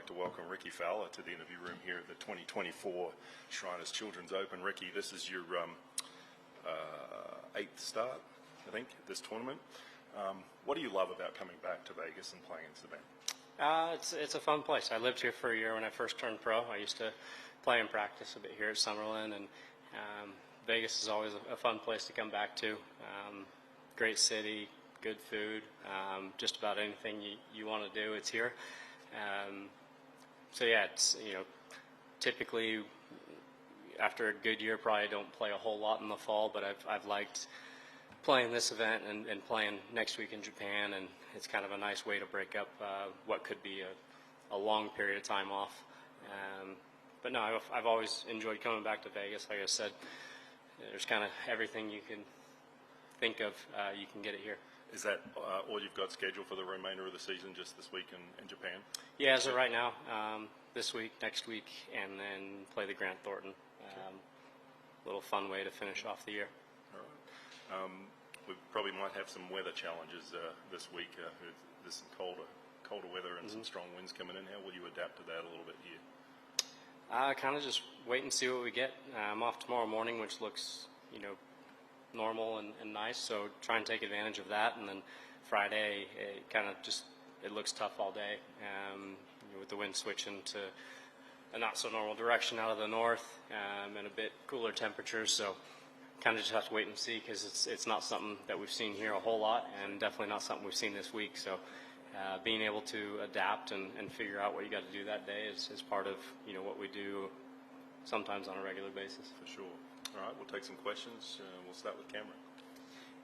like to welcome Rickie Fowler to the interview room here at the 2024 Shriners Children's Open. Rickie, this is your eighth start, I think, at this tournament. What do you love about coming back to Vegas and playing in Savannah? It's a fun place. I lived here for a year when I first turned pro. I used to play and practice a bit here at Summerlin, and Vegas is always a fun place to come back to. Great city, good food, just about anything you want to do, it's here. So yeah, it's, typically after a good year, probably don't play a whole lot in the fall, but I've liked playing this event and playing next week in Japan, and it's kind of a nice way to break up what could be a long period of time off. But no, I've always enjoyed coming back to Vegas. Like I said, there's kind of everything you can think of, you can get it here. Is that all you've got scheduled for the remainder of the season, just this week in Japan? Yeah, as of right now, this week, next week, and then play the Grant Thornton. Little fun way to finish off the year. All right. We probably might have some weather challenges this week. There's some colder weather and some strong winds coming in. How will you adapt to that a little bit here? Kind of just wait and see what we get. I'm off tomorrow morning, which looks, normal and nice, so try and take advantage of that. And then Friday, it looks tough all day, with the wind switching to a not so normal direction out of the north, and a bit cooler temperatures. So kind of just have to wait and see, because it's not something that we've seen here a whole lot, and definitely not something we've seen this week. So being able to adapt and figure out what you got to do that day is part of what we do sometimes on a regular basis. For sure. All right, we'll take some questions. We'll start with Cameron.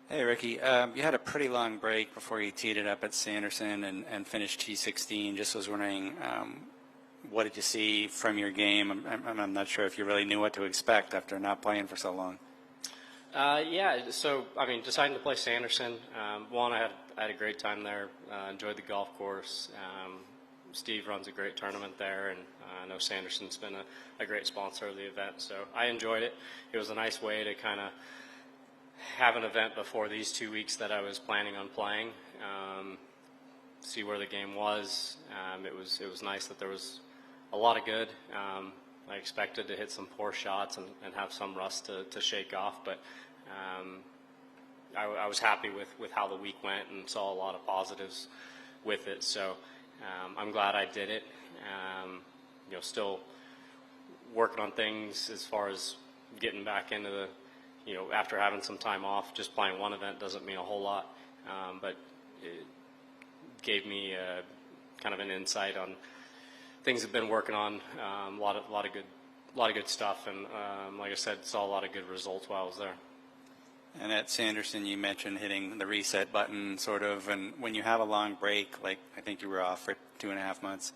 Hey, Rickie. You had a pretty long break before you teed it up at Sanderson and finished T16. Just was wondering, what did you see from your game? I'm not sure if you really knew what to expect after not playing for so long. Yeah, so, deciding to play Sanderson, one, I had a great time there, enjoyed the golf course. Steve runs a great tournament there, and I know Sanderson's been a great sponsor of the event, so I enjoyed it. It was a nice way to kind of have an event before these 2 weeks that I was planning on playing, see where the game was. It was nice that there was a lot of good. I expected to hit some poor shots and have some rust to shake off, but I was happy with how the week went and saw a lot of positives with it. So I'm glad I did it. Still working on things as far as getting back into the, after having some time off. Just playing one event doesn't mean a whole lot, but it gave me kind of an insight on things I've been working on. A lot of good stuff, and like I said, saw a lot of good results while I was there. And at Sanderson, you mentioned hitting the reset button, sort of, and when you have a long break, like I think you were off for 2.5 months,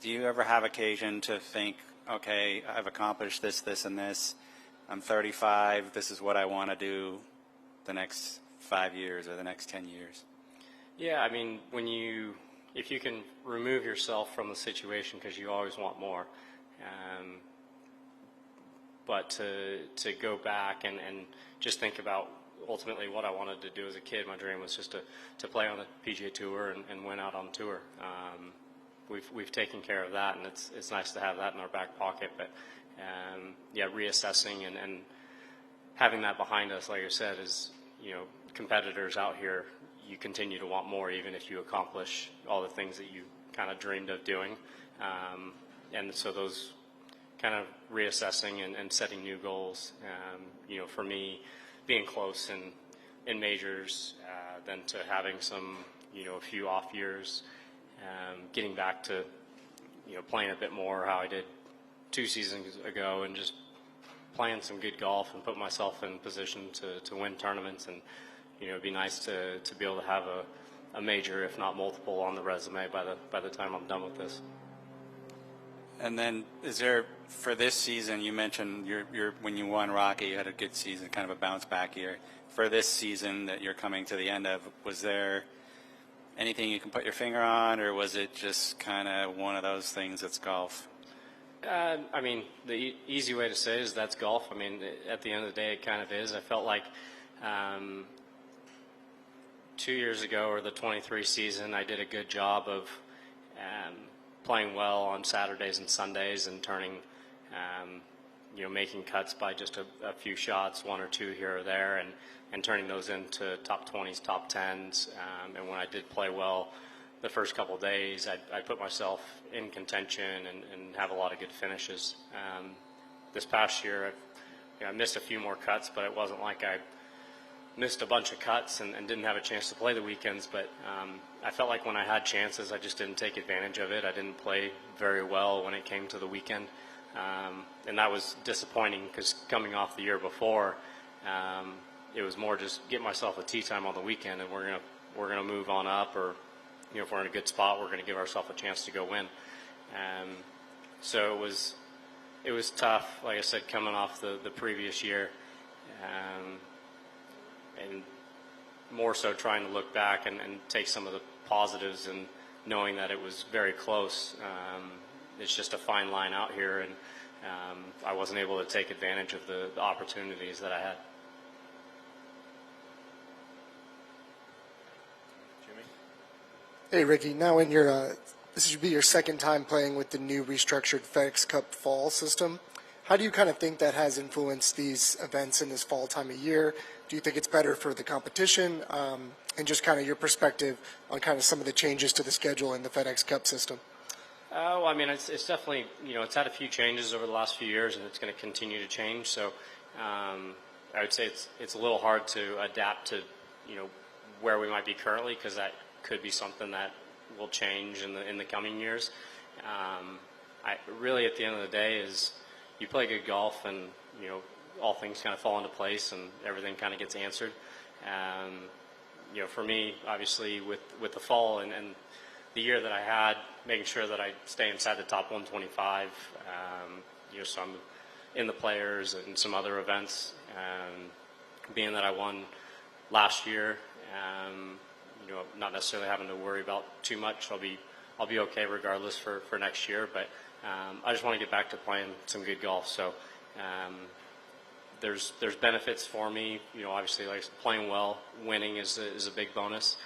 do you ever have occasion to think, okay, I've accomplished this, this, and this, I'm 35, this is what I want to do the next 5 years or the next 10 years? Yeah, if you can remove yourself from the situation, because you always want more, but to go back and just think about ultimately what I wanted to do as a kid. My dream was just to play on the PGA Tour and win out on tour. We've taken care of that, and it's nice to have that in our back pocket. But yeah, reassessing and having that behind us, like I said, is competitors out here, you continue to want more, even if you accomplish all the things that you kind of dreamed of doing. And so those kind of reassessing and setting new goals, for me, being close in majors, then to having some, a few off years, getting back to, playing a bit more how I did 2 seasons ago, and just playing some good golf and put myself in position to win tournaments. And it'd be nice to be able to have a major, if not multiple, on the resume by the time I'm done with this. And then, is there, for this season, you mentioned when you won Rocky, you had a good season, kind of a bounce back year. For this season that you're coming to the end of, was there anything you can put your finger on, or was it just kind of one of those things that's golf? The easy way to say is that's golf. At the end of the day, it kind of is. I felt like 2 years ago, or the 23 season, I did a good job of playing well on Saturdays and Sundays and turning, making cuts by just a few shots, one or two here or there, and turning those into top 20s, top 10s. And when I did play well the first couple of days, I put myself in contention and have a lot of good finishes. This past year, I missed a few more cuts, but it wasn't like I missed a bunch of cuts and didn't have a chance to play the weekends. But I felt like when I had chances, I just didn't take advantage of it. I didn't play very well when it came to the weekend. And that was disappointing because coming off the year before, it was more just get myself a tee time on the weekend, and we're gonna move on up, or if we're in a good spot, we're gonna give ourselves a chance to go win. So it was tough, like I said, coming off the previous year, and more so trying to look back and take some of the positives and knowing that it was very close. It's just a fine line out here, and I wasn't able to take advantage of the opportunities that I had. Jimmy? Hey, Rickie. Now this should be your second time playing with the new restructured FedEx Cup fall system. How do you kind of think that has influenced these events in this fall time of year? Do you think it's better for the competition? And just kind of your perspective on kind of some of the changes to the schedule in the FedEx Cup system? Well, I mean, it's definitely, it's had a few changes over the last few years, and it's going to continue to change. So I would say it's a little hard to adapt to, where we might be currently, because that could be something that will change in the coming years. Really, at the end of the day, is you play good golf, and all things kind of fall into place, and everything kind of gets answered. For me, obviously, with the fall and the year that I had, making sure that I stay inside the top 125, so I'm in the Players and some other events. Being that I won last year, not necessarily having to worry about too much. I'll be okay regardless for next year. But I just want to get back to playing some good golf. So there's benefits for me. Obviously, like playing well, winning is a big bonus.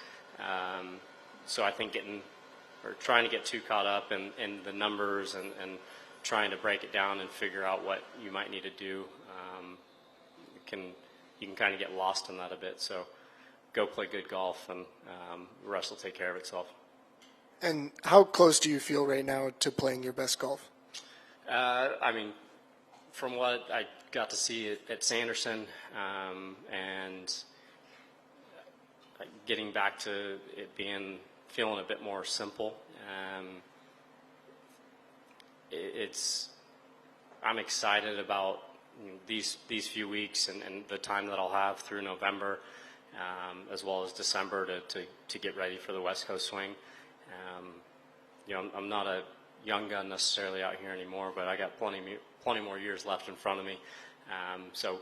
So I think trying to get too caught up in the numbers and trying to break it down and figure out what you might need to do, you can kind of get lost in that a bit. So go play good golf, and the rest will take care of itself. And how close do you feel right now to playing your best golf? I mean, from what I got to see at Sanderson, and getting back to it feeling a bit more simple, I'm excited about these few weeks and the time that I'll have through November, as well as December to get ready for the West Coast swing. I'm not a young gun necessarily out here anymore, but I got plenty more years left in front of me. So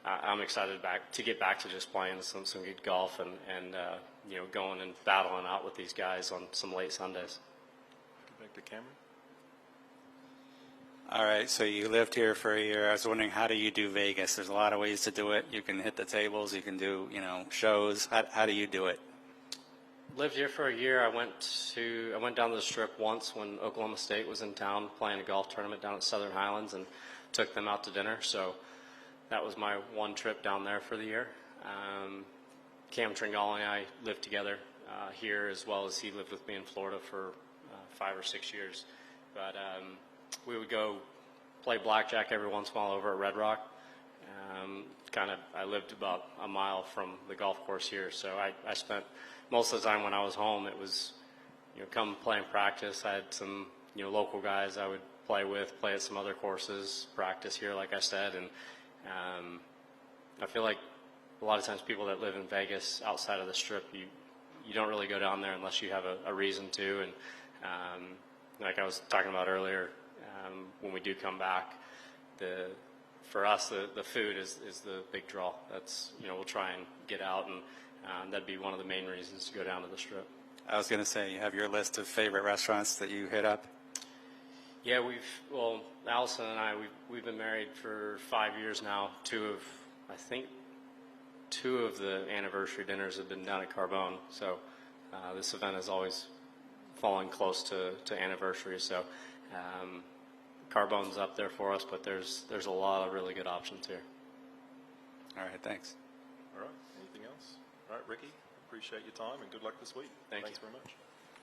I'm excited to get back to just playing some good golf and going and battling out with these guys on some late Sundays. Go back to Cameron. All right, so you lived here for a year. I was wondering, how do you do Vegas? There's a lot of ways to do it. You can hit the tables, you can do, shows. How do you do it? Lived here for a year. I went down to the Strip once when Oklahoma State was in town playing a golf tournament down at Southern Highlands, and took them out to dinner. So that was my one trip down there for the year. Cam Tringali and I lived together here, as well as he lived with me in Florida for 5 or 6 years. But we would go play blackjack every once in a while over at Red Rock. I lived about a mile from the golf course here, so I spent most of the time when I was home, it was, come play and practice. I had some, local guys I would play at some other courses, practice here, like I said. And I feel like a lot of times people that live in Vegas outside of the Strip, you don't really go down there unless you have a reason to. And like I was talking about earlier, when we do come back, for us, the food is the big draw. That's, we'll try and get out, and that'd be one of the main reasons to go down to the Strip. I was going to say, you have your list of favorite restaurants that you hit up? Yeah, Allison and I, we've been married for 5 years now. Two of the anniversary dinners have been down at Carbone. So this event is always falling close to anniversaries. So Carbone's up there for us, but there's a lot of really good options here. All right, thanks. All right. Anything else? All right, Rickie, appreciate your time and good luck this week. Thanks very much.